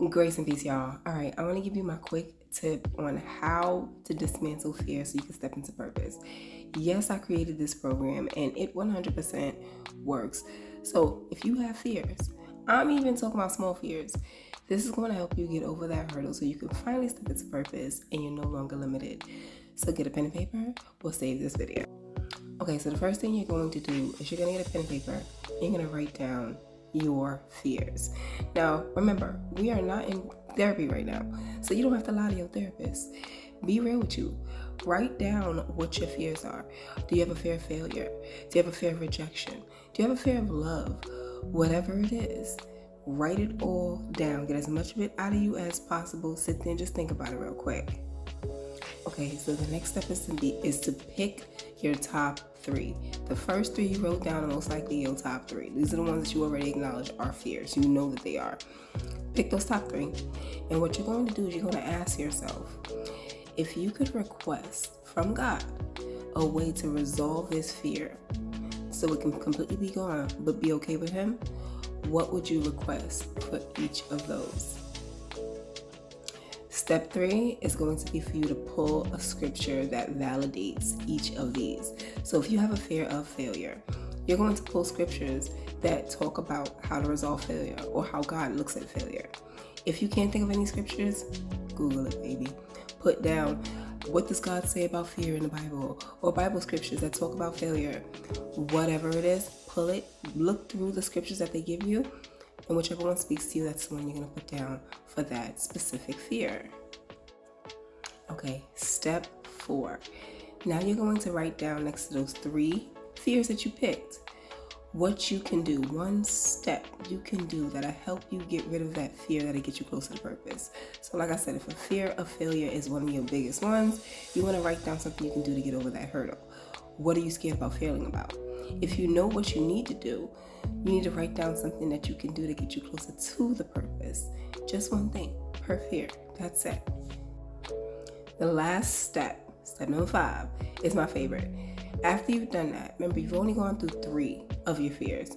Grace and peace, y'all. All right, I want to give you my quick tip on how to dismantle fear so you can step into purpose. Yes, I created this program and it 100% works. So if you have fears, I'm even talking about small fears, this is going to help you get over that hurdle so you can finally step into purpose and you're no longer limited. So get a pen and paper, we'll save this video. Okay, so the first thing you're going to do is you're going to get a pen and paper and you're going to write down your fears. Now, remember, we are not in therapy right now, so you don't have to lie to your therapist. Be real with you. Write down what your fears are. Do you have a fear of failure? Do you have a fear of rejection? Do you have a fear of love? Whatever it is, write it all down. Get as much of it out of you as possible. Sit there and just think about it real quick. Okay, so the next step is to pick your top 3. The first 3 you wrote down are most likely your top 3. These are the ones that you already acknowledge are fears. You know that they are. Pick those top 3. And what you're going to do is you're going to ask yourself, if you could request from God a way to resolve this fear so it can completely be gone but be okay with Him, what would you request for each of those? Step 3 is going to be for you to pull a scripture that validates each of these. So if you have a fear of failure, you're going to pull scriptures that talk about how to resolve failure or how God looks at failure. If you can't think of any scriptures, Google it, baby. Put down, what does God say about fear in the Bible? Or Bible scriptures that talk about failure. Whatever it is, pull it, look through the scriptures that they give you, and whichever one speaks to you, that's the one you're going to put down for that specific fear. Okay, step 4. Now you're going to write down next to those 3 fears that you picked, what you can do, one step you can do that'll help you get rid of that fear that'll get you closer to purpose. So like I said, if a fear of failure is one of your biggest ones, you want to write down something you can do to get over that hurdle. What are you scared about failing about? If you know what you need to do, you need to write down something that you can do to get you closer to the purpose. Just one thing per fear. That's it. The last step, step number 5, is my favorite. After you've done that, remember you've only gone through 3 of your fears.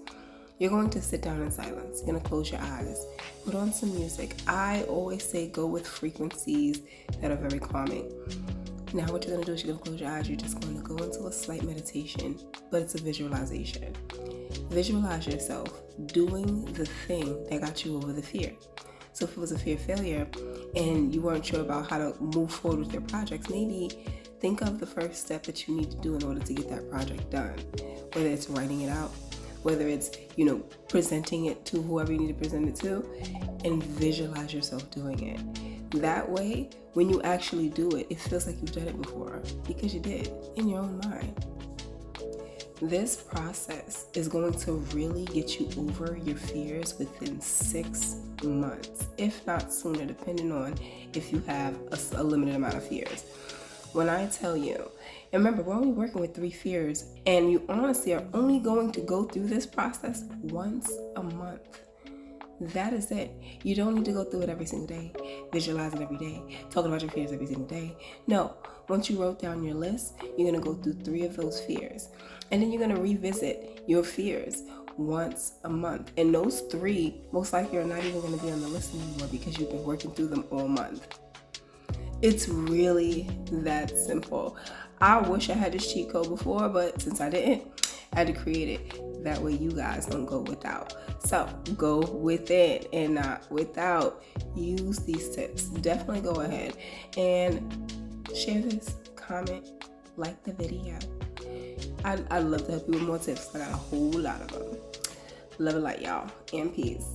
You're going to sit down in silence. You're going to close your eyes. Put on some music. I always say go with frequencies that are very calming. Now what you're going to do is you're going to close your eyes. You're just going to go into a slight meditation, but it's a visualization. Visualize yourself doing the thing that got you over the fear. So if it was a fear of failure and you weren't sure about how to move forward with your projects, maybe think of the first step that you need to do in order to get that project done. Whether it's writing it out, whether it's, presenting it to whoever you need to present it to, and visualize yourself doing it. That way, when you actually do it, it feels like you've done it before because you did in your own mind. This process is going to really get you over your fears within 6 months, if not sooner, depending on if you have a limited amount of fears. When I tell you, and remember, we're only working with 3 fears, and you honestly are only going to go through this process once a month. That is it. You don't need to go through it every single day, visualizing every day, talking about your fears every single day. No, once you wrote down your list, you're going to go through 3 of those fears. And then you're going to revisit your fears once a month. And those 3, most likely, are not even going to be on the list anymore because you've been working through them all month. It's really that simple. I wish I had this cheat code before, but since I didn't, I had to create it. That way you guys don't go without. So go with it and not without. Use these tips. Definitely go ahead and share this, comment, like the video. I'd love to help you with more tips. I got a whole lot of them. Love and light, y'all, and peace.